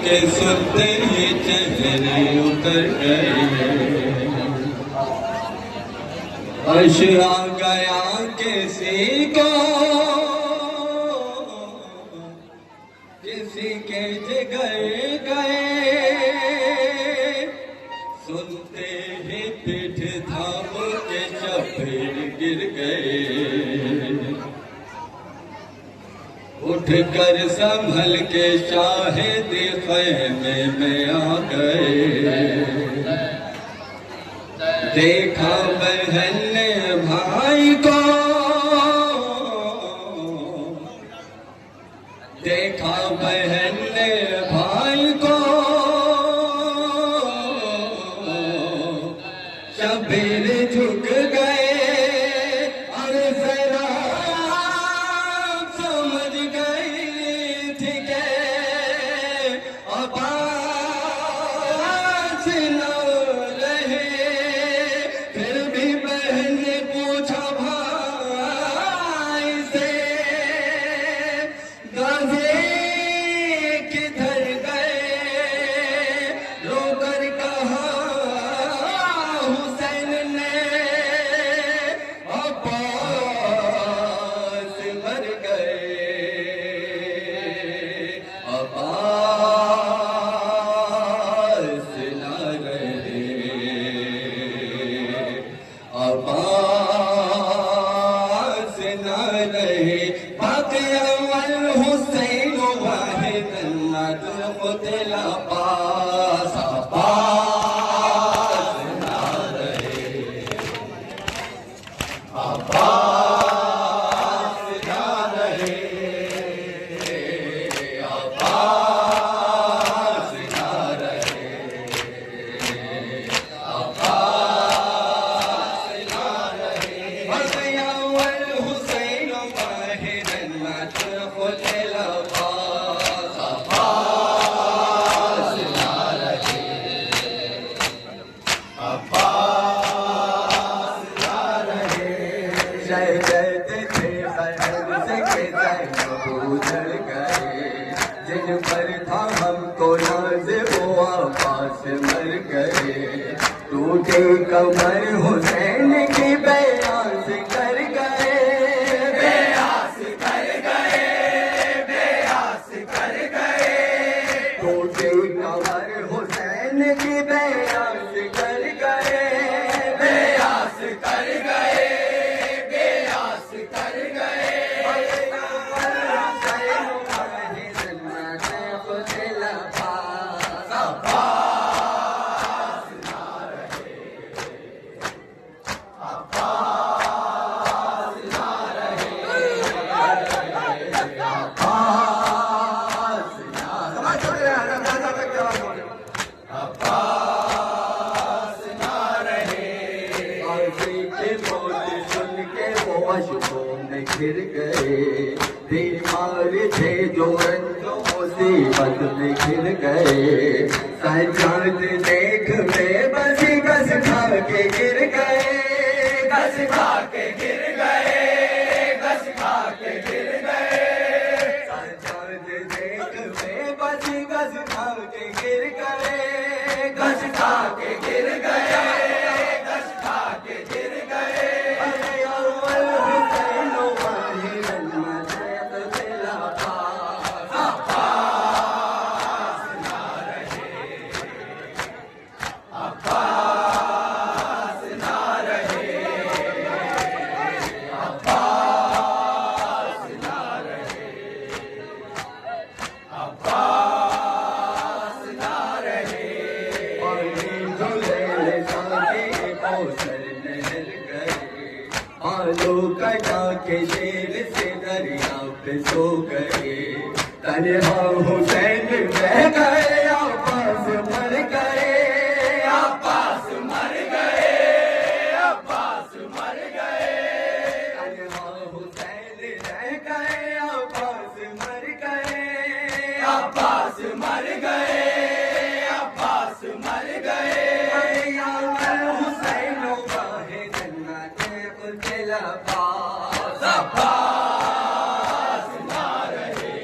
के सुनते ही चेहरे उतर गए। अर्श आ गया किसी को, किसी के जिगर गए। सुनते ही पीठ थाम के चपेट गिर गए। उठकर संभल के शाहिद ख़ैमे में आ गए। देखा बहन ने भाई को, देखा बहन ने भाई को। शबीर झुक गए और जरा समझ गई थी के अब्बास न रहे। फिर भी बहन ने पूछा भाई से, गाज़ी किधर गए? रोकर कहा हुसैन ने, अब्बास मर गए, अब्बास न रहे, अब्बास न रहे। बाक़ी अव्वल हुसैन वाहिदन न क़ुतिला पास, अब्बास न रहे, अब्बास न रहे, अब्बास न रहे, अब्बास न रहे। बाक़ी अव्वल हुसैन वाहिदन न क़ुतिला पास, अब्बास न रहे, अब्बास न रहे। शहज़ाद थे बहन से के ज़ैनब उजड़ गए। जिन पर था हमको नाज़ वो अब्बास मर गए। टूटे कमर हुसैन की बेआस कर गए, बेआस कर गए, बेआस कर गए। टूटे कमर हुसैन की बेआस कर गए, बेआस कर गए, बेआस कर गए। घिर गए। बीमार थे जो रंजो मुसीबत में घिर गए। सजाद देख बेबस गस खा के गिर गए, गस खा के गिर गए, गस खा के गिर गए। सजाद देख बेबस गस खा के गिर गए, गस खा के गिर गए, गस खा के गिर गए। कटा के शेर से दरिया पे सो गए। तन्हा हुसैन रह गए, अब्बास मर गए, अब्बास मर गए, अब्बास मर गए। तन्हा हुसैन रह गए, अब्बास मर गए, अब्बास मर गए, अब्बास मर गए। हुसैन वाहिदन न क़ुतिला पास, अब्बास न रहे,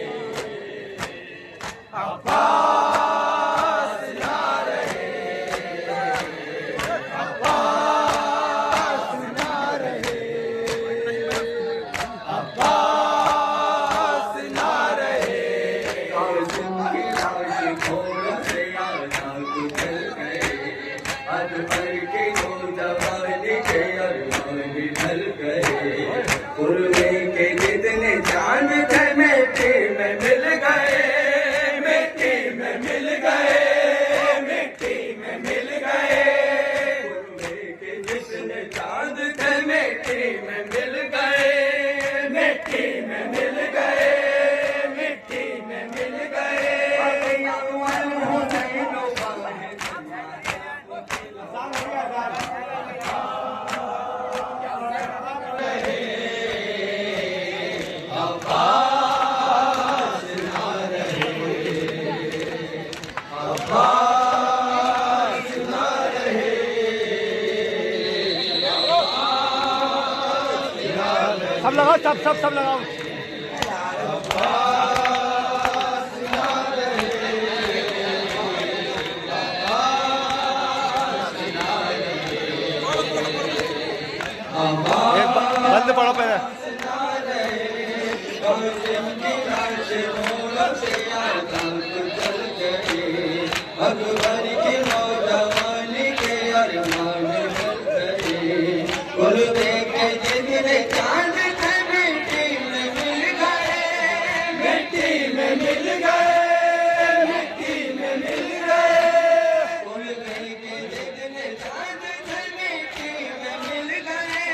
अब्बास ना रहे। सब लगाओ, सब लगाओ। बंद पड़ो पहले। अकबर की नौजवानी के अरमान गुल देखे जितने चांद थे मिट्टी में मिल गए, मिट्टी में मिल गए, मिट्टी में मिल गए। गुल देखे जितने चांद थे मिट्टी में मिल गए,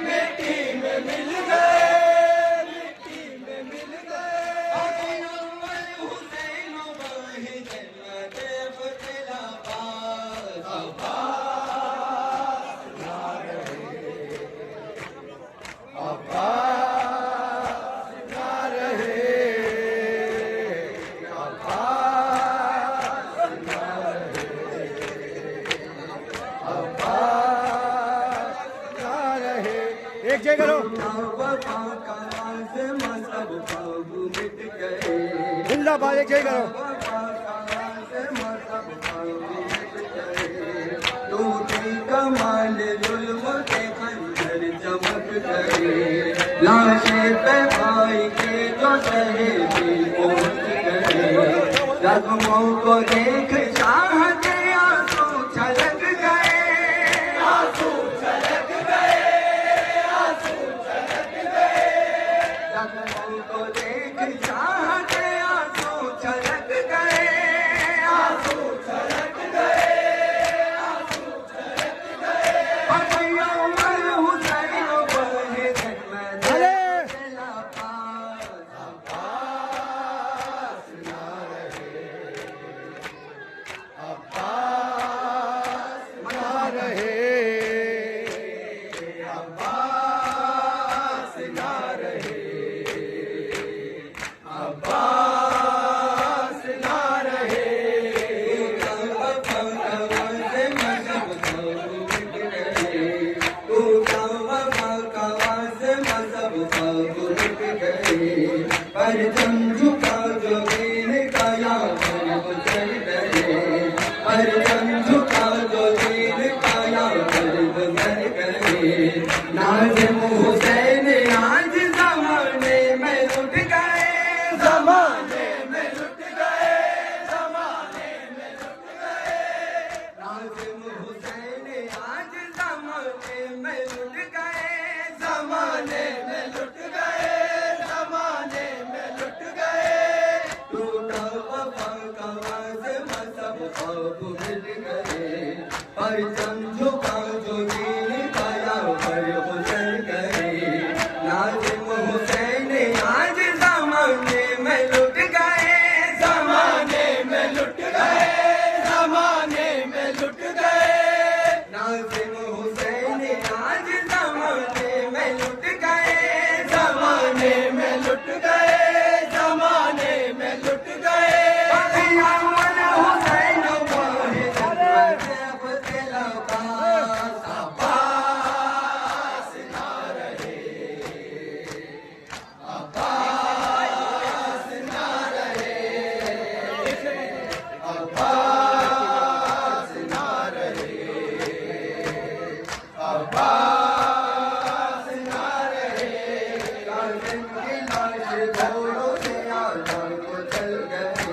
मिट्टी में मिल गए, मिट्टी में मिल गए। हुसैन वाहिद देव तेरा पास अब्बास ना रहे, अब्बास ना रहे, अब्बास ना रहे, अब्बास ना रहे। एक जय करो। जिंदाबाद, एक जय करो। कमाल जुल्म के खंजर चमक गए, लाशे पे भाई के जो शहीदी पहुंच गए। जख्मों को देख शाह के आंसू छलक गए, आंसू छलक गए, आंसू छलक गए। जख्मों को देख शाह के आंसू छलक गए, आंसू छलक गए, आंसू छलक गए। भैया उमर हुसैन वाहिद में चला पास अब्बास ना रहे, अब्बास ना रहे, अब्बास ना रहे, अब्बास ना रहे। तू पर झुका जो दीन का यार गुजर गए, पर झुका जो दीन का यार गुजर गए। नाज़िम हुसैन आज ज़माने में लुट गए, ज़माने में लुट गए, ज़माने में लुट गए। नाज़िम हुसैन आज ज़माने में लुट गए, ज़माने में लुट गए, ज़माने में लुट गए। टूटा वफा का वाज़िम सब ख्वाब मिल गए, पर झुका जो दीन का यार गुजर गए। नाज़िम हुसैन आज ज़माने में लुट गए, ज़माने में लुट गए, ज़माने में लुट गए। नाज़िम हुसैन आज ज़माने में लुट गए, ज़माने में लुट गए, ज़माने में लुट गए। भैया उमर हुसैन वाहिद देव तेरा पास अब्बास ना रहे, अब्बास ना रहे, अब्बास ना रहे, अब्बास ना रहे। कासिम की लाश घोड़ों से आज़ाद को चल गए,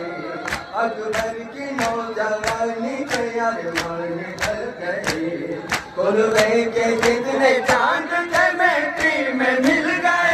अकबर की नौजवानी के अरमान ढल गए। कुलबे के जितने चांद थे मिट्टी में मिल गए,